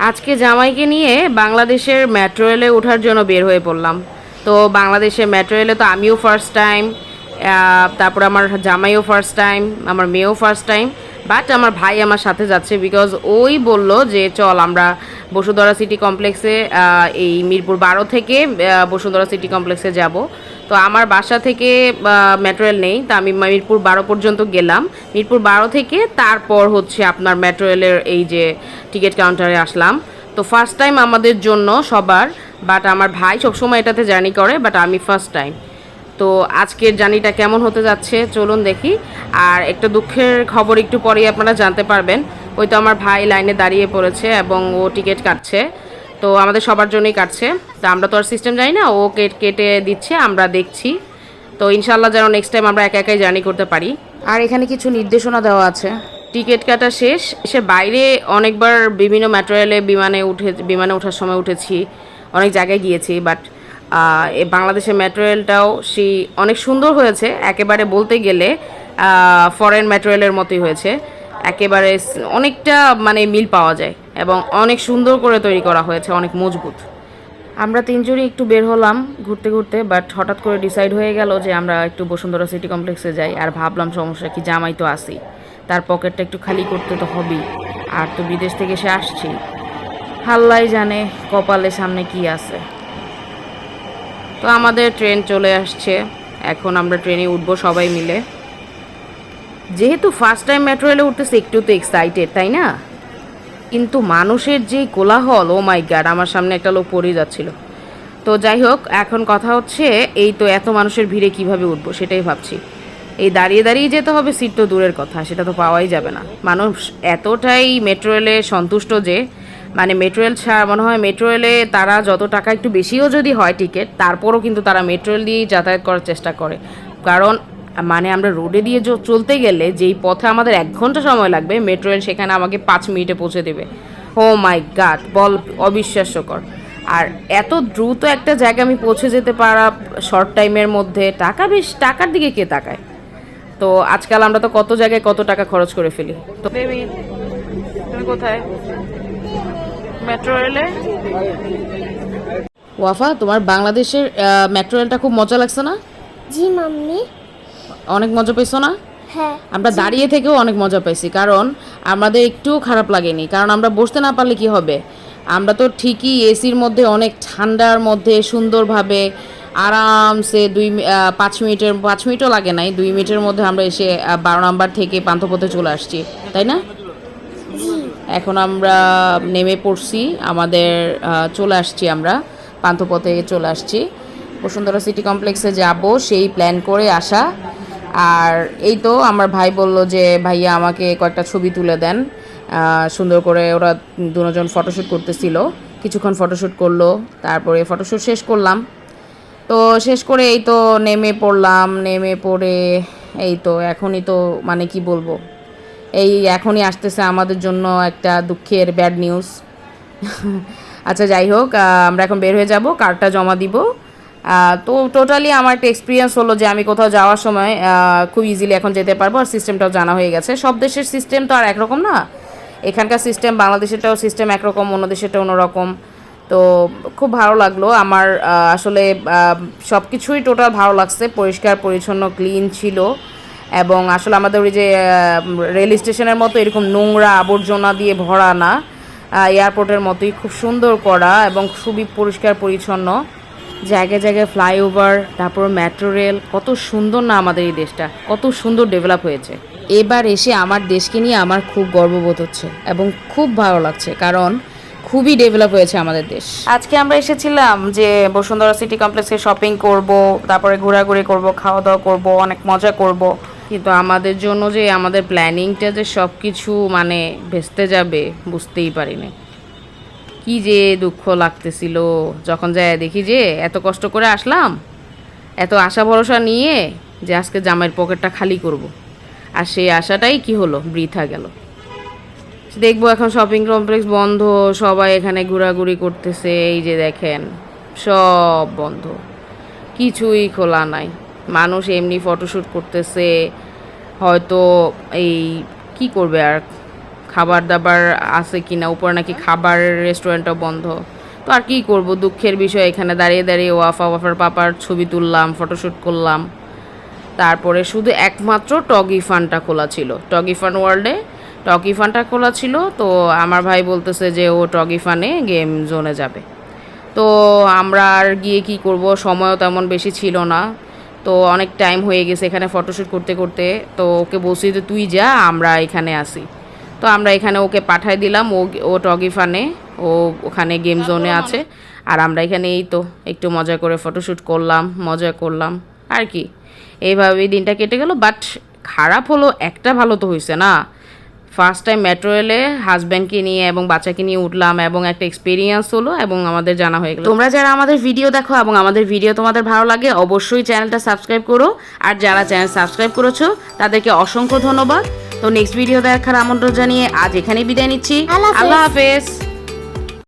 আজকে জামাইকে নিয়ে বাংলাদেশের মেট্রো রেলে ওঠার জন্য বের হয়ে পড়লাম। তো বাংলাদেশের মেট্রো রেলে তো আমিও ফার্স্ট টাইম, তারপর আমার জামাইও ফার্স্ট টাইম, আমার মেয়েও ফার্স্ট টাইম। বাট আমার ভাই আমার সাথে যাচ্ছে, বিকজ ওই বলল যে চল আমরা বসুন্ধরা সিটি কমপ্লেক্সে, এই মিরপুর 12 থেকে বসুন্ধরা সিটি কমপ্লেক্সে যাব। তো আমার বাসা থেকে মেট্রো রেল নেই, তা আমি মিরপুর 12 পর্যন্ত গেলাম। মিরপুর 12 থেকে তারপর হচ্ছে আপনার মেট্রো রেলের এই যে টিকিট কাউন্টারে আসলাম। তো ফার্স্ট টাইম আমাদের জন্য সবার, বাট আমার ভাই সবসময় এটাতে জার্নি করে, বাট আমি ফার্স্ট টাইম। তো আজকের জার্নিটা কেমন হতে যাচ্ছে চলুন দেখি। আর একটা দুঃখের খবর একটু পরেই আপনারা জানতে পারবেন। ওই তো আমার ভাই লাইনে দাঁড়িয়ে পড়েছে এবং ও টিকিট কাটছে। তো আমাদের সবার জন্যই কাটছে। তো আমরা তো আর সিস্টেম জানি না, ও কেটে দিচ্ছে, আমরা দেখছি। তো ইনশাল্লাহ যেন নেক্সট টাইম আমরা একা একাই জার্নি করতে পারি। আর এখানে কিছু নির্দেশনা দেওয়া আছে। টিকিট কাটা শেষ, সে বাইরে অনেকবার বিভিন্ন মেট্রো রেলে বিমানে ওঠার সময় উঠেছি, অনেক জায়গায় গিয়েছি, বাট বাংলাদেশের মেট্রো রেলটাও সেই অনেক সুন্দর হয়েছে। একেবারে বলতে গেলে ফরেন মেট্রো রেলের মতোই হয়েছে। একেবারে অনেকটা মানে মিল পাওয়া যায় এবং অনেক সুন্দর করে তৈরি করা হয়েছে, অনেক মজবুত। আমরা তিনজনই একটু বের হলাম ঘুরতে ঘুরতে, বাট হঠাৎ করে ডিসাইড হয়ে গেল যে আমরা একটু বসুন্ধরা সিটি কমপ্লেক্সে যাই। আর ভাবলাম সমস্যা কি, জামাই তো আসি, তার পকেটটা একটু খালি করতে তো হবেই। আর তো বিদেশ থেকে সে আসছি, হাল্লাই জানে কপালে সামনে কি আছে। তো আমাদের ট্রেন চলে আসছে, এখন আমরা ট্রেনে উঠবো সবাই মিলে। যেহেতু ফার্স্ট টাইম মেট্রো রেলে উঠতেছে, একটু তো এক্সাইটেড তাই না? কিন্তু মানুষের যেই কোলাহল, ও মাই গড, আমার সামনে একটা লোক পড়ে যাচ্ছিল। তো যাই হোক, এখন কথা হচ্ছে এই তো এত মানুষের ভিড়ে কিভাবে উঠবো সেটাই ভাবছি। এই দাঁড়িয়ে দাঁড়িয়ে যেতে হবে, সিট তো দূরের কথা, সেটা তো পাওয়াই যাবে না। মানুষ এতটাই মেট্রো রেলে সন্তুষ্ট যে মানে মেট্রো রেল ছাড়া মনে হয় মেট্রো রেলে তারা যত টাকা একটু বেশিও যদি হয় টিকিট, তারপরও কিন্তু তারা মেট্রো রেল দিয়েই যাতায়াত করার চেষ্টা করে। কারণ মানে আমরা রোডে দিয়ে চলতে গেলে যেই পথে আমাদের 1 ঘন্টা সময় লাগবে, মেট্রো রেল সেখানে আমাকে 5 মিনিটে পৌঁছে দেবে। ও মাই গাড, বল, অবিশ্বাস্যকর। আর এত দ্রুত একটা জায়গায় আমি পৌঁছে যেতে পারা শর্ট টাইমের মধ্যে, টাকার দিকে কে তাকায়? তো আজকাল আমরা তো কত জায়গায় কত টাকা খরচ করে ফেলি। তো বেবি, তুমি কোথায়? মেট্রো রেলে। ওয়াফা, তোমার বাংলাদেশের মেট্রো রেলটা খুব মজা লাগছে না? জি মাম্মি। অনেক মজা পেয়েছো না? হ্যাঁ। আমরা দাঁড়িয়ে থেকেও অনেক মজা পাইছি, কারণ আমাদের একটু খারাপ লাগেনি। কারণ আমরা বসতে না পারলে কি হবে, আমরা তো ঠিকই এসির মধ্যে অনেক ঠান্ডার মধ্যে সুন্দরভাবে আরামসে 5 মিনিটও লাগে নাই, 2 মিনিটের মধ্যে আমরা এসে 12 নম্বর থেকে পান্থপথে চলে আসছি, তাই না? এখন আমরা নেমে পড়ছি, আমাদের চলে আসছি, আমরা পান্থপথে চলে আসছি। বসুন্ধরা সিটি কমপ্লেক্সে যাব সেই প্ল্যান করে আসা। আর এই তো আমার ভাই বলল যে ভাইয়া আমাকে কয়েকটা ছবি তুলে দেন, সুন্দর করে। ওরা দুজন ফটোশ্যুট করতেছিল, কিছুক্ষণ ফটোশ্যুট করলো, তারপরে ফটোশ্যুট শেষ করলাম। তো শেষ করে এই তো নেমে পড়লাম, নেমে পড়ে এই তো এখনই তো মানে কি বলবো, এই এখনই আসতেছে আমাদের জন্য একটা দুঃখের ব্যাড নিউজ। আচ্ছা যাই হোক, আমরা এখন বের হয়ে যাব, কার্ডটা জমা দিব। তো টোটালি আমার একটা এক্সপিরিয়েন্স হলো যে আমি কোথাও যাওয়ার সময় খুব ইজিলি এখন যেতে পারবো, আর সিস্টেমটাও জানা হয়ে গেছে। সব দেশের সিস্টেম তো আর একরকম না, এখানকার সিস্টেম বাংলাদেশেরটাও সিস্টেম একরকম, অন্য দেশেরটা অন্যরকম। তো খুব ভালো লাগলো আমার, আসলে সব কিছুই টোটাল ভালো লাগছে, পরিষ্কার পরিচ্ছন্ন ক্লিন ছিল। এবং আসলে আমাদের ওই যে রেল স্টেশনের মতো এরকম নোংরা আবর্জনা দিয়ে ভরা না, এয়ারপোর্টের মতোই খুব সুন্দর করা এবং খুবই পরিষ্কার পরিচ্ছন্ন। জায়গায় জায়গায় ফ্লাইওভার, তারপর মেট্রো রেল, কত সুন্দর না আমাদের এই দেশটা, কত সুন্দর ডেভেলপ হয়েছে। এবার এসে আমার দেশকে নিয়ে আমার খুব গর্ববোধ হচ্ছে এবং খুব ভালো লাগছে, কারণ খুবই ডেভেলপ হয়েছে আমাদের দেশ। আজকে আমরা এসেছিলাম যে বসুন্ধরা সিটি কমপ্লেক্সে শপিং করব, তারপরে ঘোরাঘুরি করব, খাওয়া দাওয়া করব, অনেক মজা করব। কিন্তু আমাদের জন্য যে আমাদের প্ল্যানিংটা যে সব কিছু মানে ভেস্তে যাবে বুঝতেই পারিনি। কি যে দুঃখ লাগতেছিল যখন যায় দেখি যে এত কষ্ট করে আসলাম, এত আশা ভরসা নিয়ে যে আজকে জামাইয়ের পকেটটা খালি করব, আর সেই আশাটাই কি হলো, বৃথা গেল। দেখবো এখন শপিং কমপ্লেক্স বন্ধ, সবাই এখানে ঘোরাঘুরি করতেছে, এই যে দেখেন সব বন্ধ, কিছুই খোলা নাই। মানুষ এমনি ফটোশ্যুট করতেছে, হয়তো এই কি করবে আর, খাবার দাবার আছে কি না, উপরে নাকি খাবার রেস্টুরেন্টও বন্ধ। তো আর কী করব, দুঃখের বিষয়, এখানে দাঁড়িয়ে দাঁড়িয়ে ওয়াফার পাপার ছবি তুললাম, ফটোশ্যুট করলাম। তারপরে শুধু একমাত্র টগি ফানটা খোলা ছিল, টগি ফান ওয়ার্ল্ডে টগি ফানটা খোলা ছিল। তো আমার ভাই বলতেছে যে ও টগি ফানে গেম জোনে যাবে। তো আমরা আর গিয়ে কি করব, সময়ও তেমন বেশি ছিল না। তো অনেক টাইম হয়ে গেছে এখানে ফটোশ্যুট করতে করতে। তো ওকে বলছি যে তুই যা, আমরা এখানে আসি। তো আমরা এখানে ওকে পাঠাই দিলাম, ও টগি ফানে, ও ওখানে গেম জোনে আছে। আর আমরা এখানে এই তো একটু মজা করে ফটোশ্যুট করলাম, মজা করলাম আর কি। এইভাবেই দিনটা কেটে গেল। বাট খারাপ হলো, একটা ভালো তো হয়েছে না, ফার্স্ট টাইম মেট্রো রেলে হাজব্যান্ডকে নিয়ে এবং বাচ্চাকে নিয়ে উঠলাম এবং একটা এক্সপিরিয়েন্স হলো এবং আমাদের জানা হয়ে গেল। তোমরা যারা আমাদের ভিডিও দেখো এবং আমাদের ভিডিও তোমাদের ভালো লাগে, অবশ্যই চ্যানেলটা সাবস্ক্রাইব করো। আর যারা চ্যানেল সাবস্ক্রাইব করেছো তাদেরকে অসংখ্য ধন্যবাদ। তো নেক্সট ভিডিও দেখার আমন্ত্রণ জানিয়ে আজ এখানেই বিদায় নিচ্ছি। আল্লাহ হাফেজ।